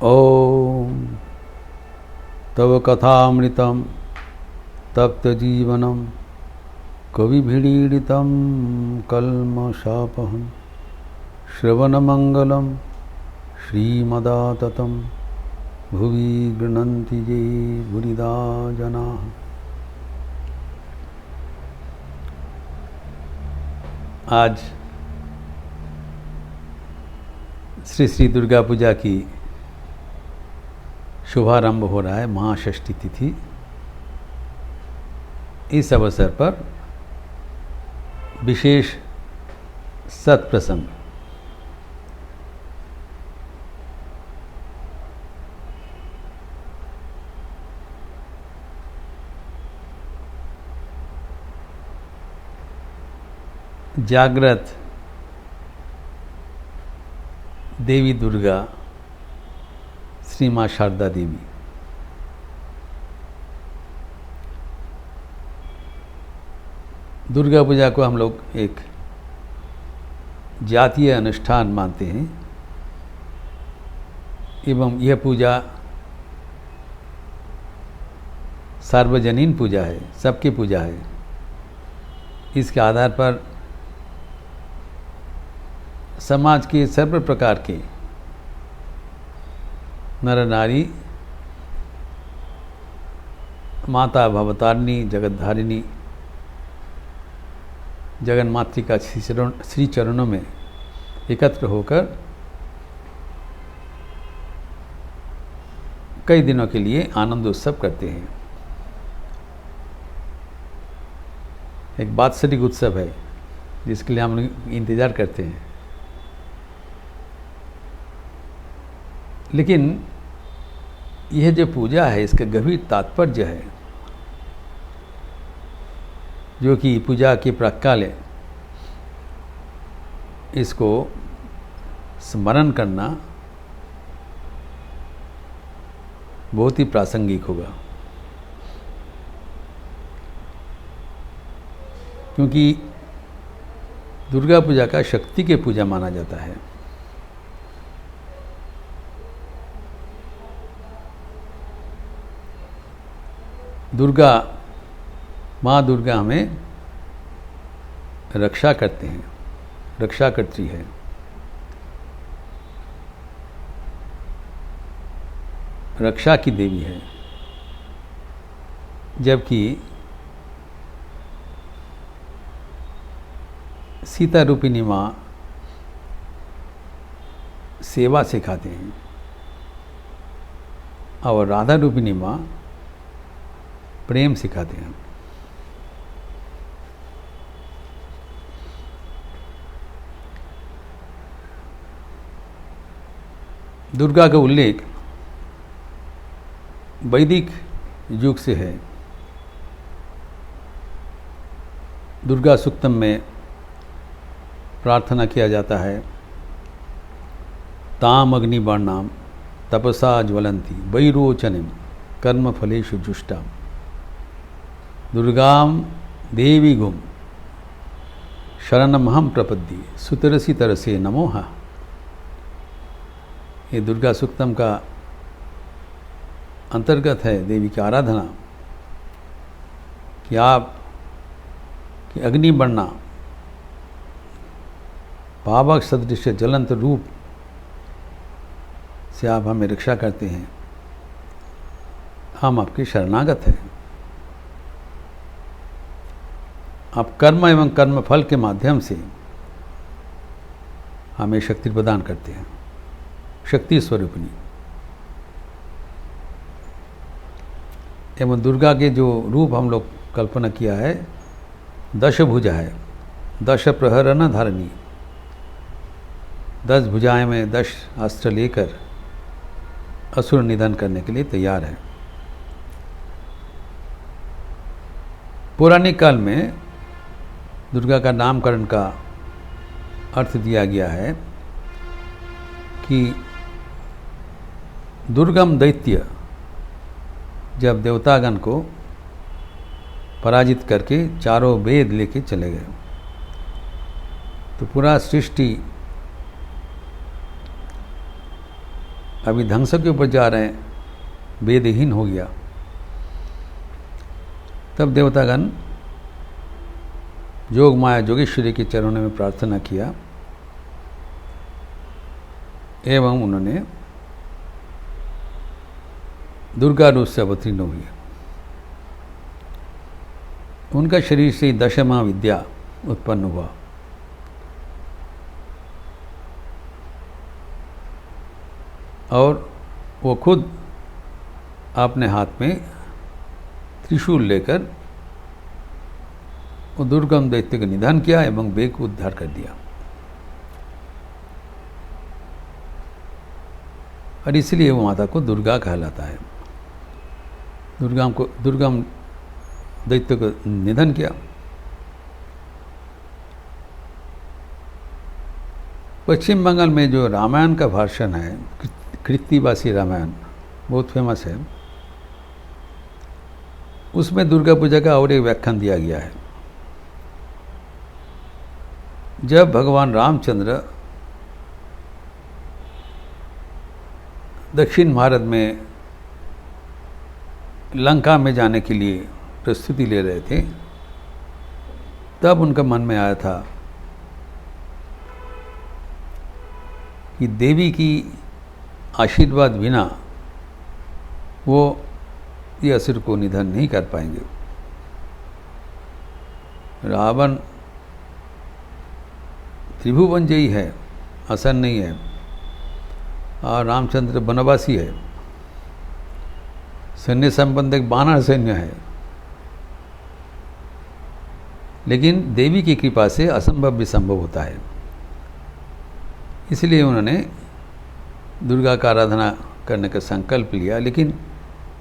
ॐ तव कथामृतं तप्तजीवनं कविभिरीडितं कल्मषापहं श्रवणमङ्गलं श्रीमदाततं भुवि गृह्णन्ति ये भूरिदा जनाः। आज श्री श्री दुर्गा पूजा की शुभारंभ हो रहा है, महाषष्ठी तिथि। इस अवसर पर विशेष सत्प्रसंग जागृत देवी दुर्गा श्री माँ शारदा देवी। दुर्गा पूजा को हम लोग एक जातीय अनुष्ठान मानते हैं एवं यह पूजा सार्वजनीन पूजा है, सबकी पूजा है। इसके आधार पर समाज के सर्व प्रकार के नर नारी माता भवतारिणी जगतधारिणी जगन्मातृ का श्री चरणों में एकत्र होकर कई दिनों के लिए आनंद उत्सव करते हैं। एक वात्सरिक उत्सव है जिसके लिए हम लोग इंतज़ार करते हैं। लेकिन यह जो पूजा है इसका गंभीर तात्पर्य है, जो कि पूजा के प्राक्काल इसको स्मरण करना बहुत ही प्रासंगिक होगा, क्योंकि दुर्गा पूजा का शक्ति के पूजा माना जाता है। दुर्गा माँ दुर्गा हमें रक्षा करते हैं, रक्षा करती है। रक्षा की देवी है, जबकि सीता रूपिणी माँ सेवा सिखाते हैं और राधा रूपिणी माँ प्रेम सिखाते हैं। दुर्गा का उल्लेख वैदिक युग से है। दुर्गा सूक्तम में प्रार्थना किया जाता है, ताम अग्निवर्णाम तपसा ज्वलंती वैरोचनिम कर्म फलेषु जुष्टाम दुर्गाम देवी गुम शरणमहम प्रपद्ये सुतरसी तरसे नमोहा। ये दुर्गा सूक्तम का अंतर्गत है देवी की आराधना कि आप कि अग्नि बढ़ना पावक सदृश ज्वलंत रूप से आप हमें रक्षा करते हैं। हम आपके शरणागत हैं। आप कर्म एवं कर्म फल के माध्यम से हमें शक्ति प्रदान करते हैं, शक्ति स्वरूपिणी। एवं दुर्गा के जो रूप हम लोग कल्पना किया है, दश भुजा है, दश प्रहरण धारणी, 10 भुजाएं में 10 अस्त्र लेकर असुर निधन करने के लिए तैयार है। पौराणिक काल में दुर्गा का नामकरण का अर्थ दिया गया है कि दुर्गम दैत्य जब देवतागण को पराजित करके चारों वेद लेके चले गए तो पूरा सृष्टि अभी ध्वंस के ऊपर जा रहे हैं, वेदहीन हो गया। तब देवतागण जोग माया जोगेश्वरी के चरणों में प्रार्थना किया एवं उन्होंने दुर्गा रूप से अवतीर्ण हुई। उनका शरीर से दशमा विद्या उत्पन्न हुआ। और वो खुद अपने हाथ में त्रिशूल लेकर वो दुर्गम दैत्य का निधन किया एवं वेग को उद्धार कर दिया। और इसलिए वो माता को दुर्गा कहलाता है। दुर्गम दैत्य को निधन किया। पश्चिम बंगाल में जो रामायण का भाषण है, कृत्तिवासी रामायण, बहुत फेमस है। उसमें दुर्गा पूजा का और एक व्याख्यान दिया गया है। जब भगवान रामचंद्र दक्षिण भारत में लंका में जाने के लिए प्रस्तुति ले रहे थे, तब उनका मन में आया था कि देवी की आशीर्वाद बिना वो ये असुर को निधन नहीं कर पाएंगे। रावण त्रिभुवन जयी है, आसान नहीं है, और रामचंद्र वनवासी है, सैन्य संबंध एक बानर सैन्य है। लेकिन देवी की कृपा से असंभव भी संभव होता है। इसलिए उन्होंने दुर्गा का आराधना करने का संकल्प लिया। लेकिन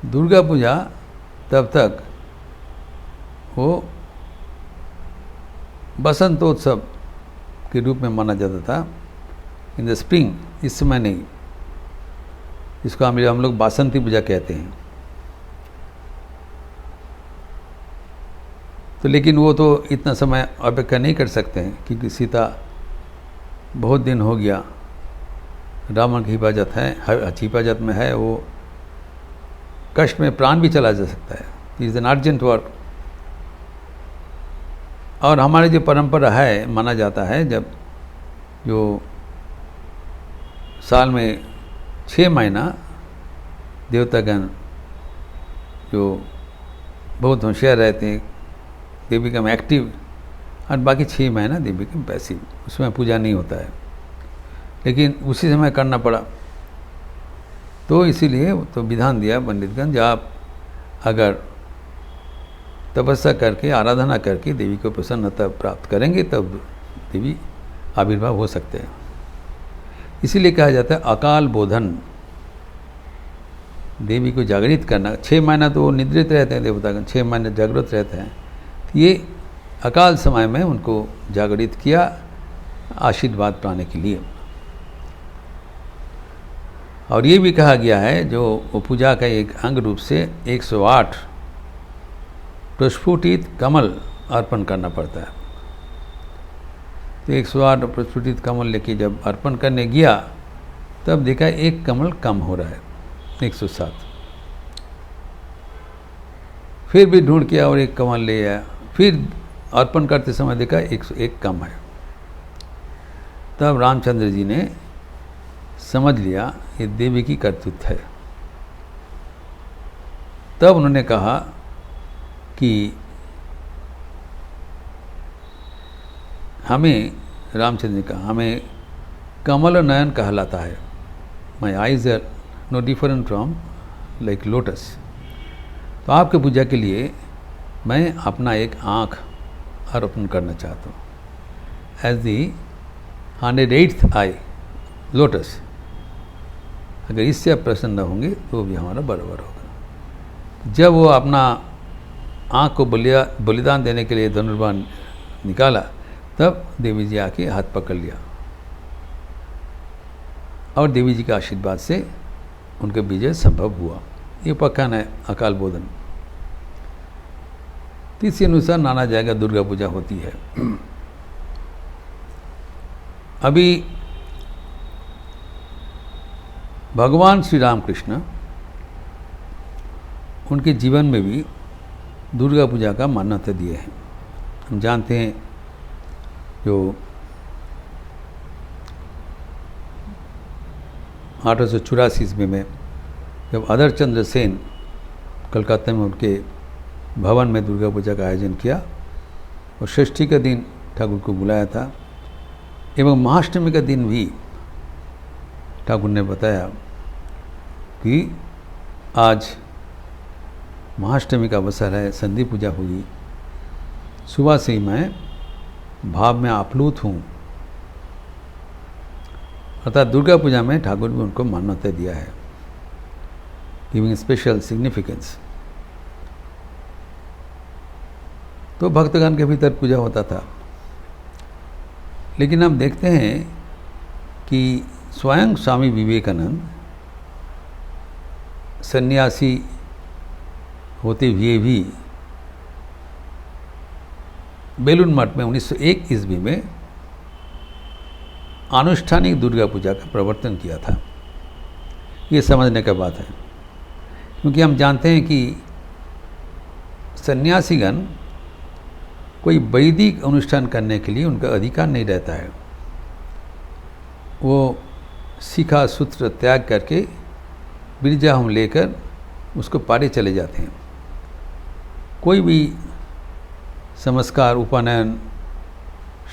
दुर्गा पूजा तब तक वो बसंतोत्सव के रूप में माना जाता था, इन द स्प्रिंग, इस समय नहीं। इसको हम लोग बासंती पूजा कहते हैं। तो लेकिन वो तो इतना समय अपेक्षा नहीं कर सकते हैं, क्योंकि सीता बहुत दिन हो गया रावण की हिफाजत में है। वो कष्ट में प्राण भी चला जा सकता है। Is an urgent work. और हमारी जो परंपरा है, माना जाता है, जब जो साल में 6 महीना देवतागण जो बहुत होशियार रहते हैं, देवी का एक्टिव, और बाकी 6 महीना देवी का पैसिव, उसमें पूजा नहीं होता है। लेकिन उसी समय करना पड़ा, तो इसीलिए तो विधान दिया पंडितगण, जब आप अगर तपस्या करके आराधना करके देवी को प्रसन्नता प्राप्त करेंगे तब देवी आविर्भाव हो सकते हैं। इसीलिए कहा जाता है अकाल बोधन, देवी को जागृत करना। 6 महीना तो वो निद्रित रहते हैं देवतागण, 6 महीने जागृत रहते हैं। तो ये अकाल समय में उनको जागृत किया आशीर्वाद पाने के लिए। और ये भी कहा गया है, जो पूजा का एक अंग रूप से 108 प्रस्फुटित कमल अर्पण करना पड़ता है। तो 108 प्रस्फुटित कमल लेके जब अर्पण करने गया, तब देखा एक कमल कम हो रहा है, 107। फिर भी ढूंढ किया और एक कमल ले आया। फिर अर्पण करते समय देखा 101 कम है। तब रामचंद्र जी ने समझ लिया ये देवी की कर्तृत्व है। तब उन्होंने कहा कि हमें, रामचंद्र ने कहा, हमें कमल नयन कहलाता है। My eyes are no different from like lotus. तो आपके पूजा के लिए मैं अपना एक आँख अर्पण करना चाहता हूँ, as the 108th I lotus. अगर इससे आप प्रसन्न होंगे तो भी हमारा बराबर होगा। जब वो अपना आँख को बलिदान देने के लिए धनुर्बाण निकाला, तब देवी जी आके हाथ पकड़ लिया और देवी जी के आशीर्वाद से उनका विजय संभव हुआ। ये उपाख्यान है अकाल बोधन। तो इसी अनुसार नाना जगह दुर्गा पूजा होती है। अभी भगवान श्री रामकृष्ण उनके जीवन में भी दुर्गा पूजा का मान्यता दिए हैं। हम जानते हैं जो 1884 ईस्वी में जब अधर चंद्र सेन कलकत्ता में उनके भवन में दुर्गा पूजा का आयोजन किया और षष्ठी का दिन ठाकुर को बुलाया था एवं महाअष्टमी का दिन भी ठाकुर ने बताया कि आज महाअष्टमी का अवसर है, संधि पूजा होगी, सुबह से ही मैं भाव में आप्लुत हूँ। अर्थात दुर्गा पूजा में ठाकुर भी उनको मान्यता दिया है, गिविंग स्पेशल सिग्निफिकेंस। तो भक्तगण के भीतर पूजा होता था, लेकिन हम देखते हैं कि स्वयं स्वामी विवेकानंद सन्यासी होते हुए भी बेलूर मठ में 1901 ईस्वी में आनुष्ठानिक दुर्गा पूजा का प्रवर्तन किया था। ये समझने का बात है, क्योंकि हम जानते हैं कि सन्यासीगण कोई वैदिक अनुष्ठान करने के लिए उनका अधिकार नहीं रहता है। वो शिखा सूत्र त्याग करके बिरजा होम लेकर उसको पारे चले जाते हैं। कोई भी संस्कार, उपनयन,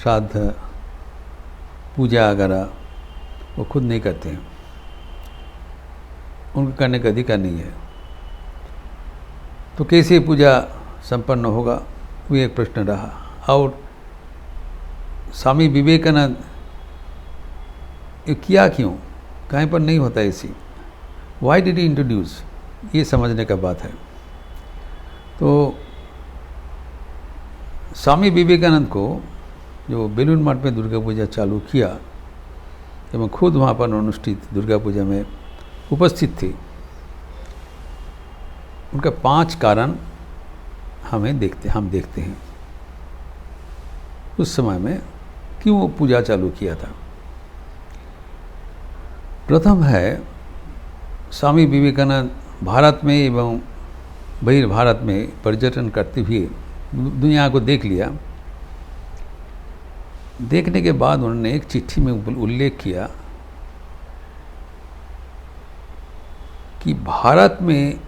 श्राद्ध, पूजा वगैरह वो खुद नहीं करते हैं, उनको करने का अधिकार नहीं है। तो कैसे पूजा संपन्न होगा, वो एक प्रश्न रहा। और स्वामी विवेकानंद ये किया क्यों, कहीं पर नहीं होता ऐसी, वाई डिड ही इंट्रोड्यूस, ये समझने का बात है। तो स्वामी विवेकानंद को जो बेलूर मठ में दुर्गा पूजा चालू किया एवं खुद वहाँ पर अनुष्ठित दुर्गा पूजा में उपस्थित थे, उनका 5 कारण हम देखते हैं उस समय में क्यों वो पूजा चालू किया था। प्रथम है, स्वामी विवेकानंद भारत में एवं बहिर्भारत में पर्यटन करते हुए दुनिया को देख लिया। देखने के बाद उन्होंने एक चिट्ठी में उल्लेख किया कि भारत में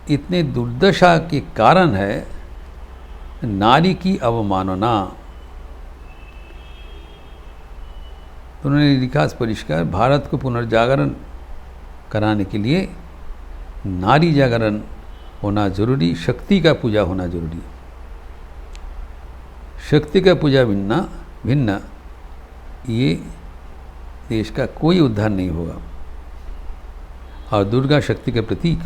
इतने दुर्दशा के कारण है नारी की अवमानना। उन्होंने लिखा परिष्कार, भारत को पुनर्जागरण कराने के लिए नारी जागरण होना जरूरी, शक्ति का पूजा होना जरूरी। शक्ति का पूजा भिन्न ये देश का कोई उद्धार नहीं होगा। और दुर्गा शक्ति के प्रतीक,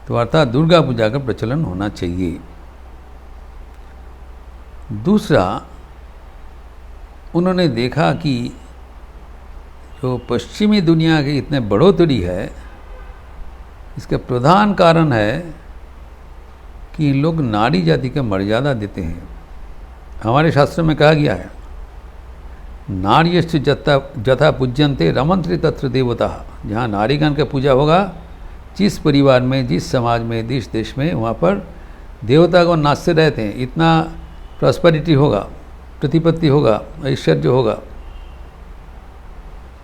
तो अर्थात दुर्गा पूजा का प्रचलन होना चाहिए। दूसरा, उन्होंने देखा कि जो पश्चिमी दुनिया की इतने बढ़ोतरी है, इसका प्रधान कारण है कि इन लोग नारी जाति का मर्यादा देते हैं। हमारे शास्त्र में कहा गया है, नार्यश्च जथा पूज्यन्ते रमन्ते तत्र देवता। जहाँ नारीगण का पूजा होगा, जिस परिवार में, जिस समाज में, जिस देश में, वहाँ पर देवता को नाचते रहते हैं। इतना प्रॉस्पेरिटी होगा, प्रतिपत्ति होगा, ऐश्वर्य होगा।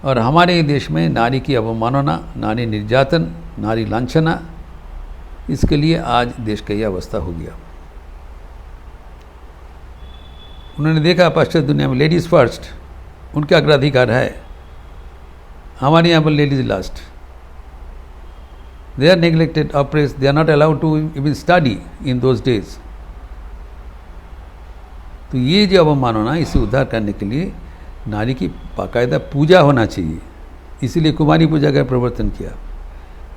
और हमारे देश में नारी की अवमानना, नारी निर्यातन, नारी लांछना, इसके लिए आज देश का यह अवस्था हो गया। उन्होंने देखा पाश्चात्य दुनिया में लेडीज़ फर्स्ट, उनका अग्राधिकार है। हमारे यहाँ पर ladies last. They are neglected, oppressed, they are not allowed to even study in those days. तो ये जो अवमानना, इसे उद्धार करने के लिए नारी की बाकायदा पूजा होना चाहिए। इसीलिए कुमारी पूजा का प्रवर्तन किया।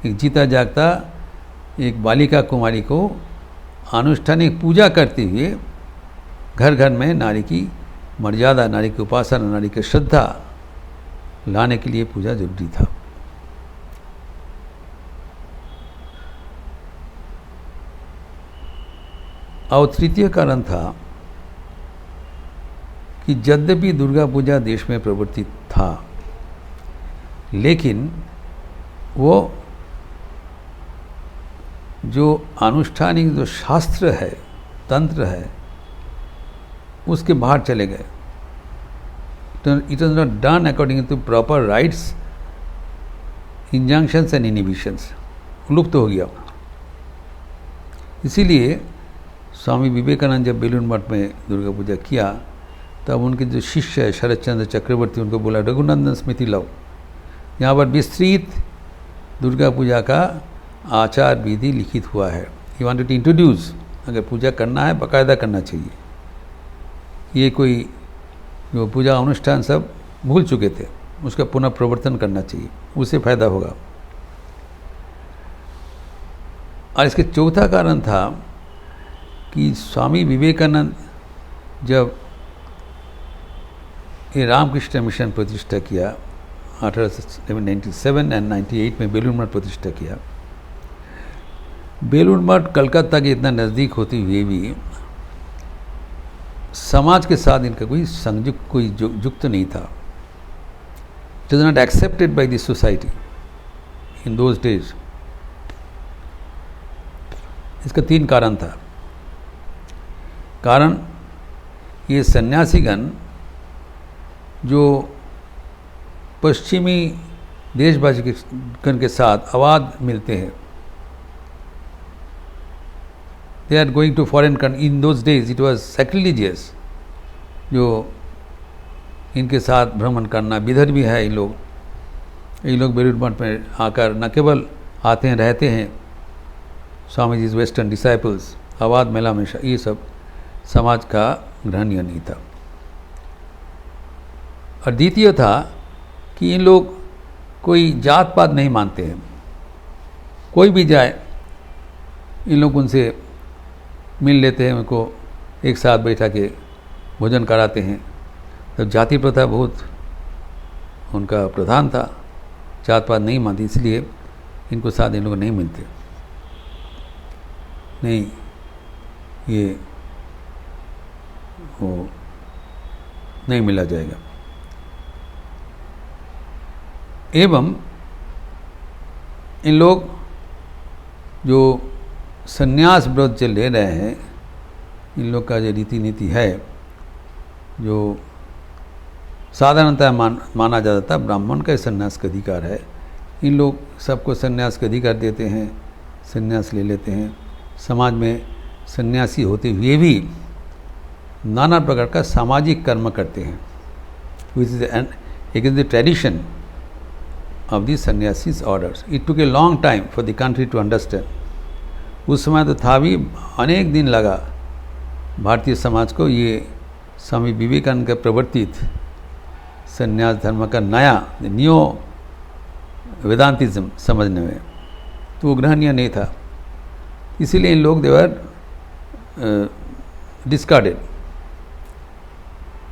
एक जीता जागता एक बालिका कुमारी को आनुष्ठानिक पूजा करते हुए घर घर में नारी की मर्यादा, नारी की उपासना, नारी की श्रद्धा लाने के लिए पूजा जरूरी था। और तृतीय कारण था कि यद्यपि दुर्गा पूजा देश में प्रवर्तित था, लेकिन वो जो अनुष्ठानिक जो शास्त्र है, तंत्र है, उसके बाहर चले गए। It is not done according to proper rights, injunctions and inhibitions, लुप्त हो गया। इसीलिए स्वामी विवेकानंद जब बेलूर मठ में दुर्गा पूजा किया, तब उनके जो शिष्य है शरद चंद्र चक्रवर्ती, उनको बोला रघुनंदन स्मृति लाओ, यहाँ पर विस्तृत दुर्गा पूजा का आचार विधि लिखित हुआ है। ही वांटेड टू इंट्रोड्यूस, अगर पूजा करना है बाकायदा करना चाहिए। ये कोई जो पूजा अनुष्ठान सब भूल चुके थे, उसका पुनः प्रवर्तन करना चाहिए, उससे फायदा होगा। और इसके चौथा कारण था कि स्वामी विवेकानंद जब ये रामकृष्ण मिशन प्रतिष्ठा किया 1897 एंड 98 में बेलूर मठ प्रतिष्ठा किया। बेलूर मठ कलकत्ता के इतना नज़दीक होते हुए भी समाज के साथ इनका कोई संयुक्त, कोई युक्त नहीं था। It is not accepted by the society in those days. इसका 3 कारण था। कारण ये सन्यासीगण जो पश्चिमी देशवासियों के साथ अवाद मिलते हैं, they are going to foreign country. In those days it was sacrilegious जो इनके साथ भ्रमण करना। विधर भी है ये लोग बेलूर मठ में आकर न केवल आते हैं, रहते हैं, स्वामी जी वेस्टर्न डिसाइपल्स, अवाध मेला में, ये सब समाज का ग्रहणीय नहीं था। और द्वितीय था कि इन लोग कोई जात पात नहीं मानते हैं। कोई भी जाए, इन लोग उनसे मिल लेते हैं, उनको एक साथ बैठा के भोजन कराते हैं। तब जाति प्रथा बहुत उनका प्रधान था, जात पात नहीं मानती, इसलिए इनको साथ इन लोग नहीं मिलते। नहीं, ये वो नहीं मिला जाएगा। एवं इन लोग जो संन्यास व्रत जो ले रहे हैं, इन लोग का जो रीति नीति है, जो साधारणतः माना जाता था ब्राह्मण का संन्यास का अधिकार है, इन लोग सबको संन्यास का अधिकार देते हैं, संन्यास ले लेते हैं। समाज में सन्यासी होते हुए भी नाना प्रकार का सामाजिक कर्म करते हैं, which is is the tradition of the sannyasis orders. It took a long time for the country to understand. उस समय तो था भी, अनेक दिन लगा भारतीय समाज को ये स्वामी विवेकानंद का प्रवर्तित संन्यास धर्म का नया न्यू वेदांतिज्म समझने में, तो वो ग्रहणीय नहीं था। इसीलिए इन लोग देवर डिस्कार्डेड।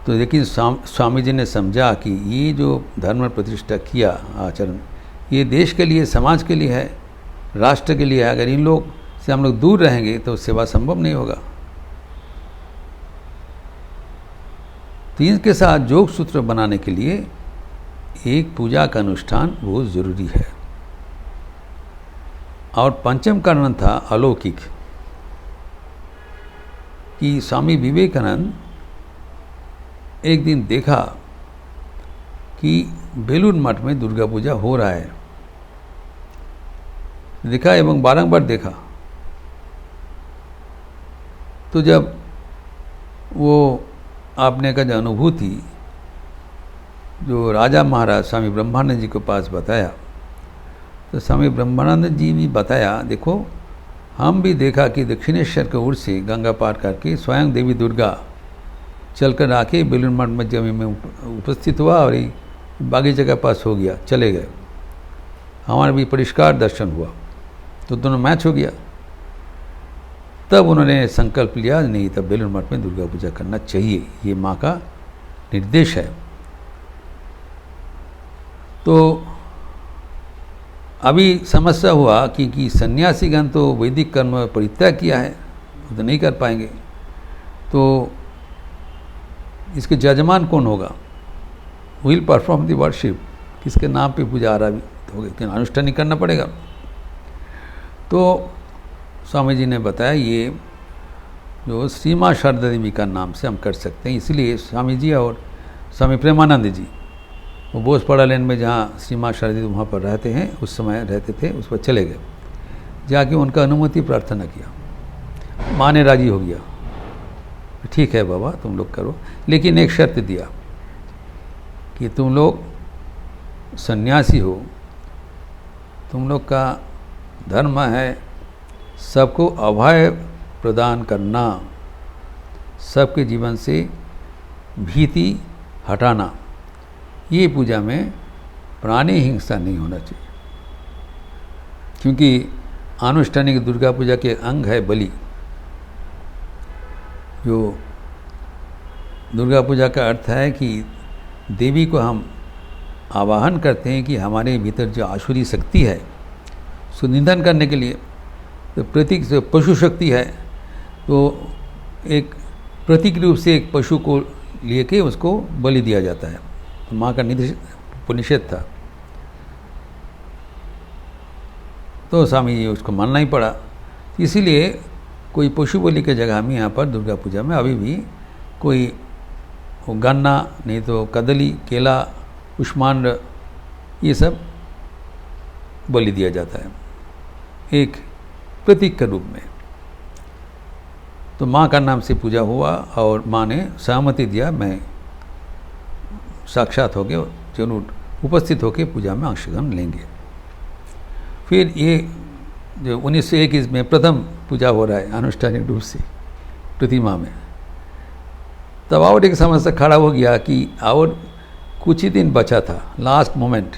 तो लेकिन स्वामी जी ने समझा कि ये जो धर्म प्रतिष्ठा किया आचरण, ये देश के लिए, समाज के लिए है, राष्ट्र के लिए है। अगर इन लोग से हम लोग दूर रहेंगे तो सेवा संभव नहीं होगा। तो इनके साथ योग सूत्र बनाने के लिए एक पूजा का अनुष्ठान बहुत जरूरी है। और पंचम कारण था अलौकिक, कि स्वामी विवेकानंद एक दिन देखा कि बेलूर मठ में दुर्गा पूजा हो रहा है। देखा एवं बारंबार देखा। तो जब वो आपने का जो अनुभूति जो राजा महाराज स्वामी ब्रह्मानंद जी के पास बताया, तो स्वामी ब्रह्मानंद जी भी बताया, देखो हम भी देखा कि दक्षिणेश्वर के ओर से गंगा पार करके स्वयं देवी दुर्गा चलकर आके बेलूर मठ में जमी में उपस्थित हुआ और बागीचे के पास हो गया, चले गए। हमारा भी परिष्कार दर्शन हुआ, तो दोनों मैच हो गया। तब उन्होंने संकल्प लिया, नहीं तब बेलूर मठ में दुर्गा पूजा करना चाहिए, ये माँ का निर्देश है। तो अभी समस्या हुआ कि सन्यासीगण तो वैदिक कर्म परित्याग किया है, वो तो नहीं कर पाएंगे, तो इसके जजमान कौन होगा? विल परफॉर्म द वर्शिप, किसके नाम पे पूजा आरंभ होगी, लेकिन अनुष्ठान ही करना पड़ेगा। तो स्वामी जी ने बताया ये जो श्री माँ शारदा देवी का नाम से हम कर सकते हैं, इसलिए स्वामी जी और स्वामी प्रेमानंद जी वो बोसपाड़ा लेन में जहाँ श्री माँ शारदा देवी वहाँ पर रहते हैं, उस समय रहते थे, उस पर चले गए। जाके उनका अनुमति प्रार्थना किया, माँ ने राजी हो गया, ठीक है बाबा तुम लोग करो, लेकिन एक शर्त दिया कि तुम लोग सन्यासी हो, तुम लोग का धर्म है सबको अभय प्रदान करना, सबके जीवन से भीति हटाना, ये पूजा में प्राणी हिंसा नहीं होना चाहिए। क्योंकि आनुष्ठानिक दुर्गा पूजा के अंग है बलि। जो दुर्गा पूजा का अर्थ है कि देवी को हम आवाहन करते हैं कि हमारे भीतर जो आसुरी शक्ति है उसको निधन करने के लिए, तो प्रतीक से पशु शक्ति है, तो एक प्रतीक रूप से एक पशु को लेके उसको बलि दिया जाता है। तो माँ का निषेध था, तो स्वामी जी उसको मानना ही पड़ा। इसीलिए कोई पशु बलि के जगह में यहाँ पर दुर्गा पूजा में अभी भी कोई गन्ना नहीं तो कदली, केला, कुष्मांड ये सब बलि दिया जाता है एक प्रतीक के रूप में। तो माँ का नाम से पूजा हुआ और माँ ने सहमति दिया, मैं साक्षात होके जरूर उपस्थित होके पूजा में अंशग्रहण लेंगे। फिर ये जो 1921 में प्रथम पूजा हो रहा है आनुष्ठानिक रूप से प्रतिमा में, तब और एक समस्या खड़ा हो गया कि और कुछ ही दिन बचा था, लास्ट मोमेंट,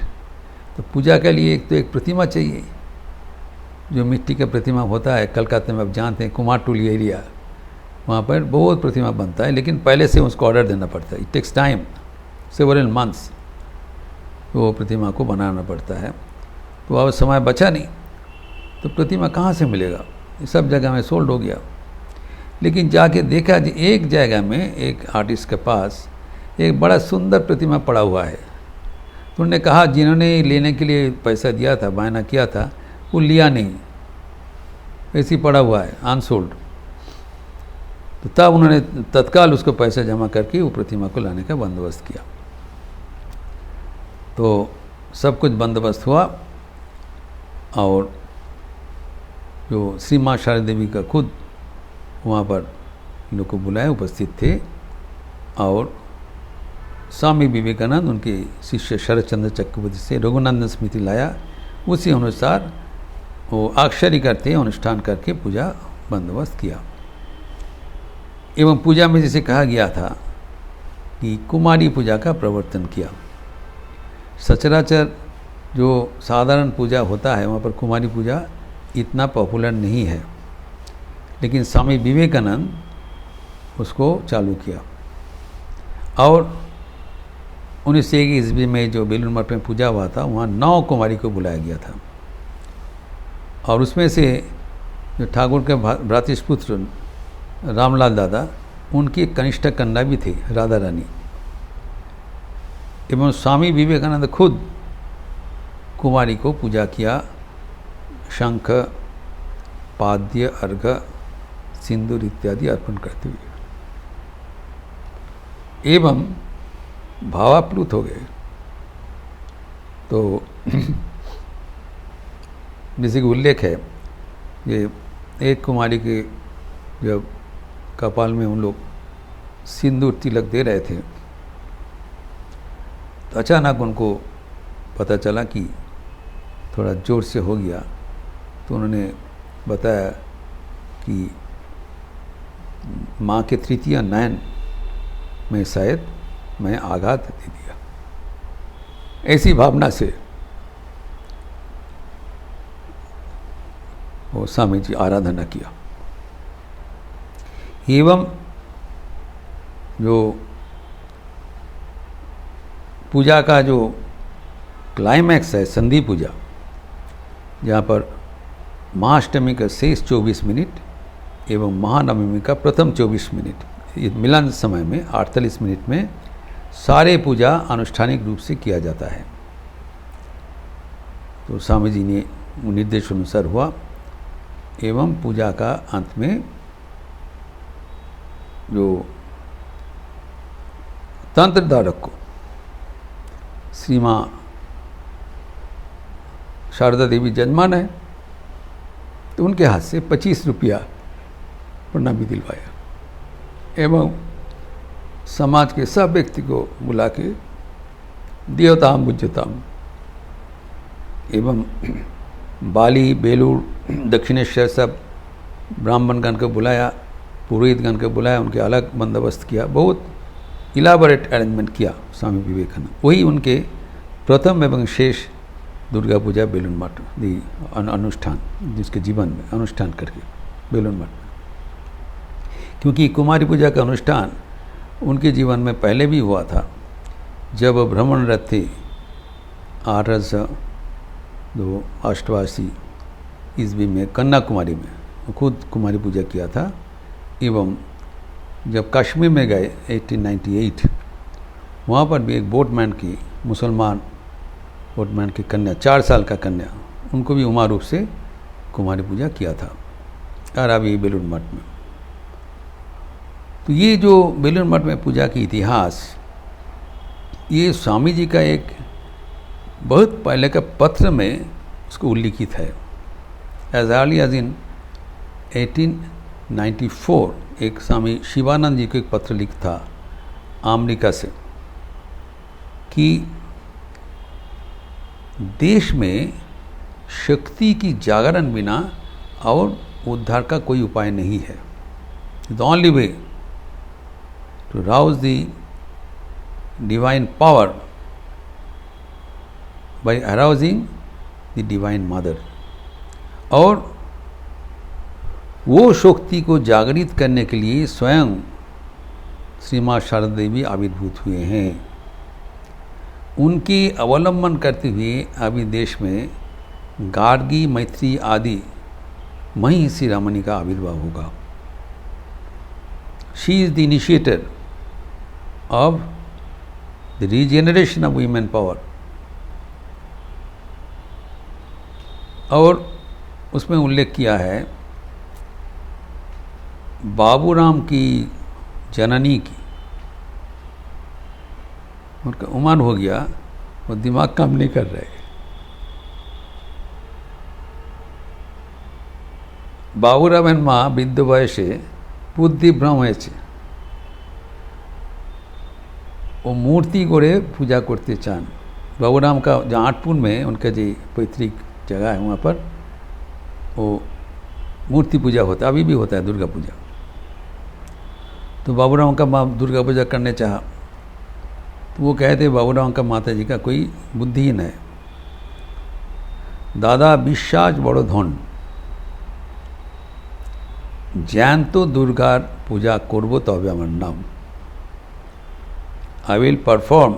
तो पूजा के लिए एक तो एक प्रतिमा चाहिए, जो मिट्टी का प्रतिमा होता है। कलकत्ता में आप जानते हैं कुमारटूली एरिया, वहाँ पर बहुत प्रतिमा बनता है, लेकिन पहले से उसको ऑर्डर देना पड़ता है। It takes time, several months, वो प्रतिमा को बनाना पड़ता है। तो अब समय बचा नहीं, तो प्रतिमा कहाँ से मिलेगा, ये सब जगह में सोल्ड हो गया। लेकिन जाके देखा जी एक जगह में एक आर्टिस्ट के पास एक बड़ा सुंदर प्रतिमा पड़ा हुआ है। तो उन्होंने कहा जिन्होंने लेने के लिए पैसा दिया था, बायना किया था, वो लिया नहीं, ऐसे ही पड़ा हुआ है अनसोल्ड। तो तब उन्होंने तत्काल उसको पैसा जमा करके वो प्रतिमा को लाने का बंदोबस्त किया। तो सब कुछ बंदोबस्त हुआ और जो श्री माँ शारदा देवी का खुद वहाँ पर लोग को बुलाए, उपस्थित थे। और स्वामी विवेकानंद उनके शिष्य शरद चंद्र चक्रवर्ती से रघुनंदन स्मृति लाया, उसी अनुसार वो आक्षरी करते अनुष्ठान करके पूजा बंदोबस्त किया। एवं पूजा में जैसे कहा गया था कि कुमारी पूजा का प्रवर्तन किया। सचराचर जो साधारण पूजा होता है वहाँ पर कुमारी पूजा इतना पॉपुलर नहीं है, लेकिन स्वामी विवेकानंद उसको चालू किया। और 1921 ईस्वी में जो बेलूर मठ में पूजा हुआ था, वहाँ 9 कुमारी को बुलाया गया था। और उसमें से जो ठाकुर के भ्रातृपुत्र रामलाल दादा, उनकी कनिष्ठ कन्या भी थी राधा रानी। एवं स्वामी विवेकानंद खुद कुमारी को पूजा किया, शंख, पाद्य, अर्घ, सिंदूर इत्यादि अर्पण करते हुए, एवं भावाप्लुत हो गए। तो जैसे कि उल्लेख है, ये एक कुमारी के जब कपाल में उन लोग सिंदूर तिलक दे रहे थे, तो अचानक उनको पता चला कि थोड़ा जोर से हो गया। तो उन्होंने बताया कि माँ के तृतीय नयन में शायद मैं आघात दे दिया। ऐसी भावना से वो स्वामी जी आराधना किया। एवं जो पूजा का जो क्लाइमैक्स है संधि पूजा, जहाँ पर महाअष्टमी का शेष 24 मिनट एवं महानवमी का प्रथम 24 मिनट, इस मिलन समय में 48 मिनट में सारे पूजा आनुष्ठानिक रूप से किया जाता है। तो स्वामी जी ने निर्देश अनुसार हुआ एवं पूजा का अंत में जो तंत्र धारक को श्री माँ शारदा देवी जजमान है, तो उनके हाथ से 25 रुपया प्रणामी दिलवाया एवं समाज के सब व्यक्ति को बुला के देवताम बुज्जताम एवं बाली बेलूर दक्षिणेश्वर सब ब्राह्मणगण को बुलाया, पुरोहितगण को बुलाया, उनके अलग बंदोबस्त किया, बहुत इलाबोरेट अरेंजमेंट किया स्वामी विवेकानंद। वही उनके प्रथम एवं शेष दुर्गा पूजा बेलूर मठ अनुष्ठान, जिसके जीवन में अनुष्ठान करके बेलूर मठ में, क्योंकि कुमारी पूजा का अनुष्ठान उनके जीवन में पहले भी हुआ था। जब भ्रमणरत थे 1888 ईस्वी में कन्याकुमारी में खुद कुमारी पूजा किया था, एवं जब कश्मीर में गए 1898 वहाँ पर भी एक बोटमैन की, मुसलमान बोटमैन की कन्या, 4 साल का कन्या, उनको भी उमा रूप से कुमारी पूजा किया था, और अभी बेलूर मठ में। तो ये जो बेलूर मठ में पूजा की इतिहास, ये स्वामी जी का एक बहुत पहले का पत्र में उसको उल्लिखित है। एज अर्ली एज इन 1894 एक स्वामी शिवानंद जी को एक पत्र लिखा था अमेरिका से कि देश में शक्ति की जागरण बिना और उद्धार का कोई उपाय नहीं है। The only way to rouse the divine power by arousing the divine mother. और वो शक्ति को जागृत करने के लिए स्वयं श्री माँ शारदा देवी आविर्भूत हुए हैं। उनकी अवलंबन करते हुए अभी देश में गार्गी, मैत्री आदि महिषी रामनी का आविर्भाव होगा। She is the initiator of the regeneration of women power. और उसमें उल्लेख किया है बाबूराम की जननी की, उनका उमान हो गया, वो दिमाग काम नहीं कर रहे। बाबूरामेन माँ बृद्ध बयसे बुद्धि भ्रम হয়েছে, वो मूर्ति गड़े पूजा करते चान। बाबूराम का जहाँ आठपुर में उनका जो पैतृक जगह है वहाँ पर वो मूर्ति पूजा होता है, अभी भी होता है दुर्गा पूजा। तो बाबूराम का माँ दुर्गा पूजा करने चाहा, तो वो कहते बाबूराम का माता जी का कोई बुद्धिहीन है। दादा विश्वास बड़ो धन, ज्ञान तो दुर्गार पूजा करबो तबे आमार नाम। I will perform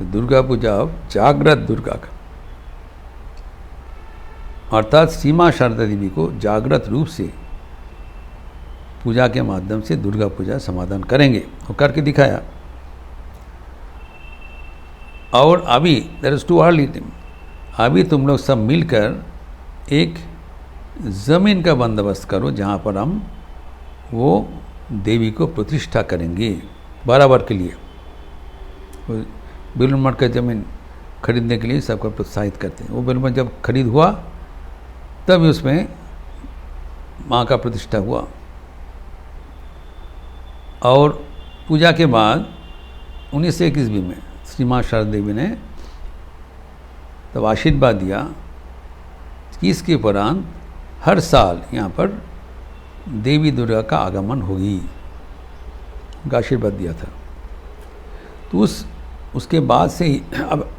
the Durga Puja of Jagrit Durga का, अर्थात सीमा शारदा देवी को जागृत रूप से पूजा के माध्यम से दुर्गा पूजा समाधान करेंगे। और करके दिखाया। और अभी that is too early time, अभी तुम लोग सब मिलकर एक ज़मीन का बंदोबस्त करो जहाँ पर हम वो देवी को प्रतिष्ठा करेंगे बराबर के लिए। बेलूर मठ का ज़मीन खरीदने के लिए सबको प्रोत्साहित करते हैं। वो बेलूर मठ जब खरीद हुआ तब उसमें माँ का प्रतिष्ठा हुआ। और पूजा के बाद 1921 ईस्वी में श्री माँ शारदा देवी ने तब आशीर्वाद दिया कि इसके उपरांत हर साल यहाँ पर देवी दुर्गा का आगमन होगी, उनका आशीर्वाद दिया था। तो उसके बाद से ही अब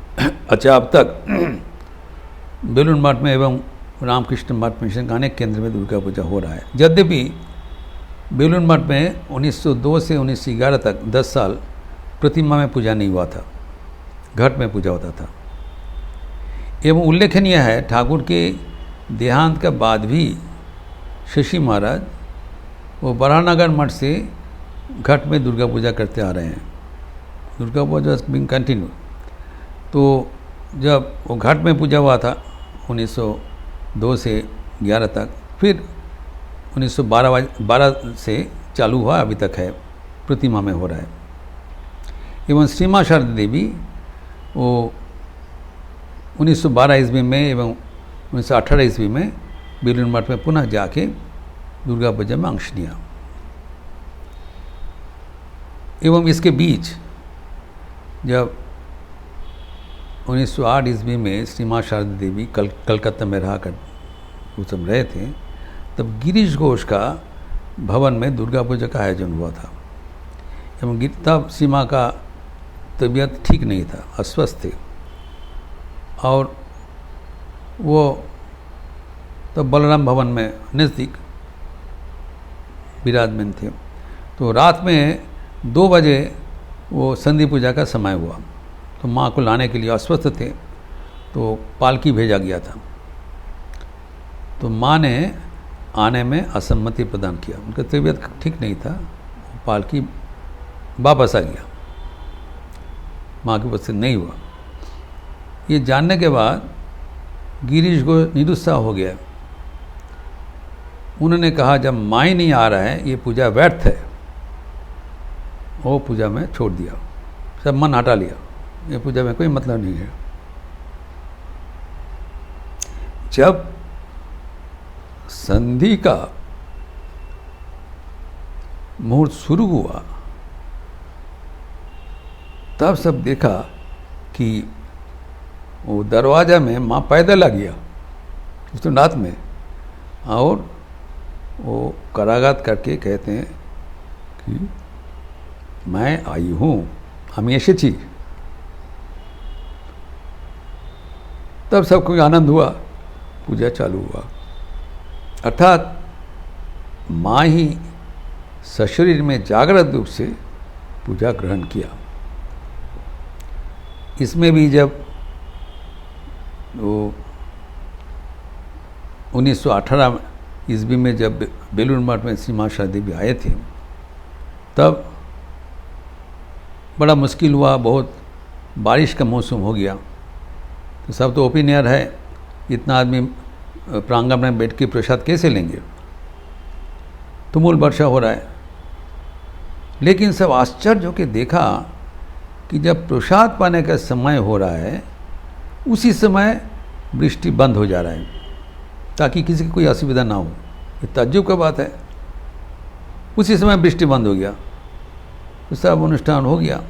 तक बेलूर मठ में एवं रामकृष्ण मठ मिशन का अनेक केंद्र में दुर्गा पूजा हो रहा है। यद्यपि बेलूर मठ में 1902 से 1911 तक 10 साल प्रतिमा में पूजा नहीं हुआ था, घट में पूजा होता था। एवं उल्लेखनीय है ठाकुर के देहांत का बाद भी शशि महाराज वो बराहनगर मठ से घट में दुर्गा पूजा करते आ रहे हैं। Durga Puja Bing continue. तो जब वो घाट में पूजा हुआ था 1902 से 11 तक, फिर 1912 से चालू हुआ, अभी तक है, प्रतिमा में हो रहा है। एवं श्री माँ शारदा देवी वो 1912 ईस्वी में एवं 1918 ईस्वी में बेलूर मठ में पुनः जाके दुर्गा पूजा में अंश लिया। एवं इसके बीच जब 1908 ईस्वी में श्री माँ शारदा देवी कलकत्ता में रहा कर वो सब रहे थे, तब गिरीश घोष का भवन में दुर्गा पूजा का आयोजन हुआ था। एवं तब श्री माँ का तबीयत ठीक नहीं था, अस्वस्थ थे, और वो तब बलराम भवन में नज़दीक विराजमान थे। तो रात में 2 बजे वो संधि पूजा का समय हुआ, तो माँ को लाने के लिए अस्वस्थ थे, तो पालकी भेजा गया था। तो माँ ने आने में असम्मति प्रदान किया, उनका तबीयत ठीक नहीं था, पालकी वापस आ गया, माँ की उपस्थित नहीं हुआ। ये जानने के बाद गिरीश को निरुत्साह हो गया। उन्होंने कहा जब माँ ही नहीं आ रहा है, ये पूजा व्यर्थ है। वो पूजा में छोड़ दिया, सब मन हटा लिया, ये पूजा में कोई मतलब नहीं है। जब संधि का मुहूर्त शुरू हुआ, तब सब देखा कि वो दरवाजा में माँ पैदल आ गया उस तो रात में, और वो कराघात करके कहते हैं कि मैं आई हूँ, हम एसेছি। तब सबको आनंद हुआ, पूजा चालू हुआ। अर्थात माँ ही सशरीर में जागृत रूप से पूजा ग्रहण किया। इसमें भी जब वो 1918 ईस्वी में जब बेलूर मठ में श्री माँ शारदा देवी आए थे, तब बड़ा मुश्किल हुआ, बहुत बारिश का मौसम हो गया। तो सब तो ओपन एयर है, इतना आदमी प्रांगण में बैठ के प्रसाद कैसे लेंगे, तुमुल वर्षा हो रहा है। लेकिन सब आश्चर्य होकर देखा कि जब प्रसाद पाने का समय हो रहा है, उसी समय वृष्टि बंद हो जा रहा है, ताकि किसी की कोई असुविधा ना हो। ये ताज्जुब का बात है। उसी समय वृष्टि बंद हो गया, तो सब अनुष्ठान हो गया।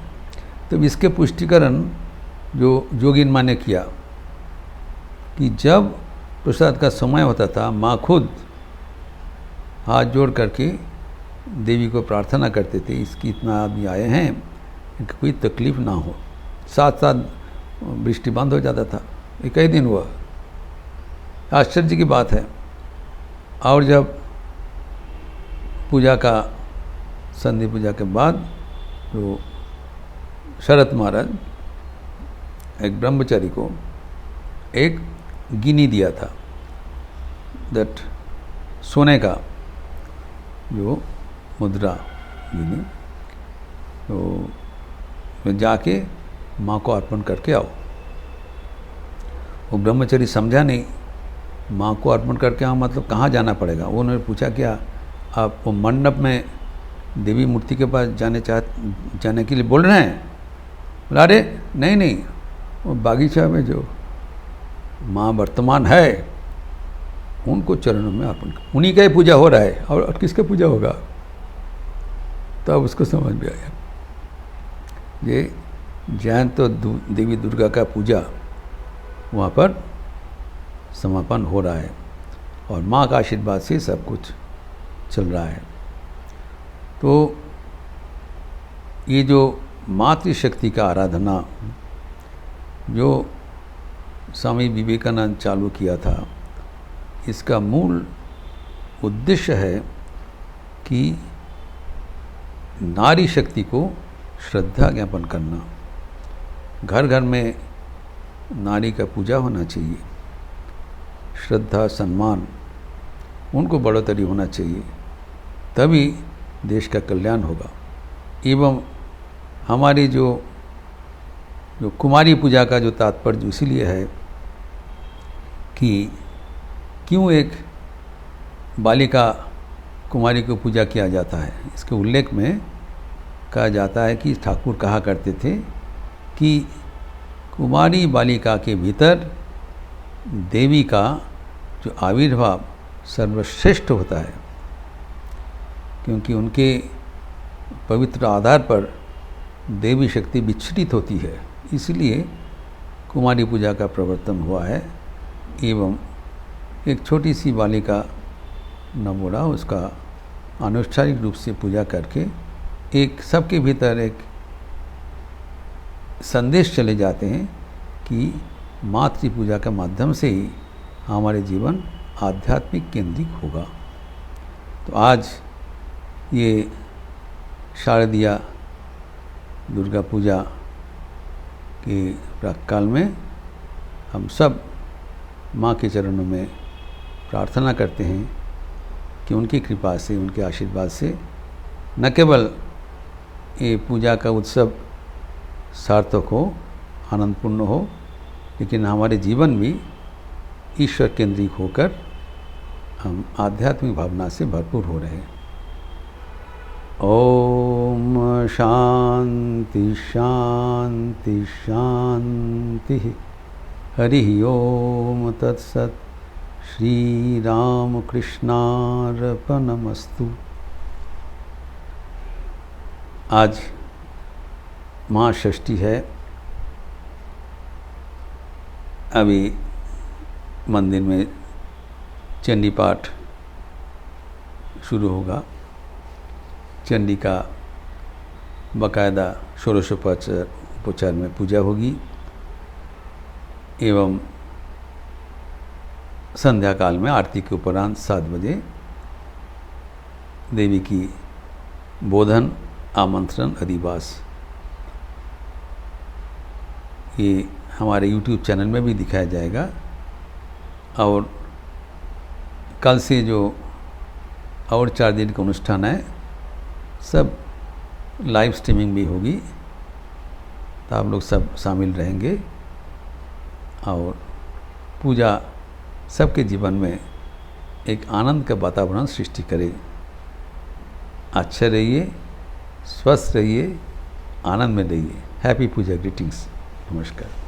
तो इसके पुष्टिकरण जो जोगिन माँ ने किया कि जब प्रसाद का समय होता था, माँ खुद हाथ जोड़ करके देवी को प्रार्थना करते थे, इसकी इतना आदमी आए हैं, इनकी कोई तकलीफ ना हो। साथ साथ वृष्टि बंद हो जाता था। ये कई दिन हुआ, आश्चर्य की बात है। और जब पूजा का संधि पूजा के बाद तो शरत महाराज एक ब्रह्मचारी को एक गिनी दिया था, दैट सोने का जो मुद्रा गिनी, तो जाके माँ को अर्पण करके आओ। वो ब्रह्मचारी समझा नहीं, माँ को अर्पण करके आओ मतलब कहाँ जाना पड़ेगा। वो उन्होंने पूछा क्या आप वो मंडप में देवी मूर्ति के पास जाने के लिए बोल रहे हैं? बोला अरे नहीं, वो बागीचा में जो माँ वर्तमान है उनको चरणों में अर्पण कर, उन्हीं का ही पूजा हो रहा है, और किसका पूजा होगा। तब उसको समझ में आया ये जैन तो देवी दुर्गा का पूजा वहाँ पर समापन हो रहा है, और माँ का आशीर्वाद से सब कुछ चल रहा है। तो ये जो मातृशक्ति का आराधना जो स्वामी विवेकानंद चालू किया था, इसका मूल उद्देश्य है कि नारी शक्ति को श्रद्धा ज्ञापन करना। घर घर में नारी का पूजा होना चाहिए, श्रद्धा सम्मान उनको बढ़ोतरी होना चाहिए, तभी देश का कल्याण होगा। एवं हमारी जो जो कुमारी पूजा का जो तात्पर्य इसीलिए है कि क्यों एक बालिका कुमारी को पूजा किया जाता है। इसके उल्लेख में कहा जाता है कि ठाकुर कहा करते थे कि कुमारी बालिका के भीतर देवी का जो आविर्भाव सर्वश्रेष्ठ होता है, क्योंकि उनके पवित्र आधार पर देवी शक्ति विच्छिन्न होती है। इसलिए कुमारी पूजा का प्रवर्तन हुआ है एवं एक छोटी सी बालिका नवोढ़ा उसका अनुष्ठानिक रूप से पूजा करके एक सबके भीतर एक संदेश चले जाते हैं कि मातृ पूजा के माध्यम से ही हमारे जीवन आध्यात्मिक केंद्रित होगा। तो आज ये शारदीय दुर्गा पूजा के प्रातःकाल में हम सब माँ के चरणों में प्रार्थना करते हैं कि उनकी कृपा से, उनके आशीर्वाद से न केवल ये पूजा का उत्सव सार्थक हो, आनंदपूर्ण हो, लेकिन हमारे जीवन भी ईश्वर केंद्रित होकर हम आध्यात्मिक भावना से भरपूर हो रहे हैं। ओम शांति शांति शांति। हरि ओम तत्सत। श्री राम कृष्णार्पणमस्तु। आज महाषष्ठी है। अभी मंदिर में चंडी पाठ शुरू होगा। चंडी का बाकायदा षोडशोपचार में पूजा होगी एवं संध्या काल में आरती के उपरांत 7 बजे देवी की बोधन, आमंत्रण, अधिवास ये हमारे YouTube चैनल में भी दिखाया जाएगा। और कल से जो और 4 दिन का अनुष्ठान है सब लाइव स्ट्रीमिंग भी होगी, तो आप लोग सब शामिल रहेंगे और पूजा सबके जीवन में एक आनंद का वातावरण सृष्टि करे। अच्छे रहिए, स्वस्थ रहिए, आनंद में रहिए। हैप्पी पूजा ग्रीटिंग्स। नमस्कार।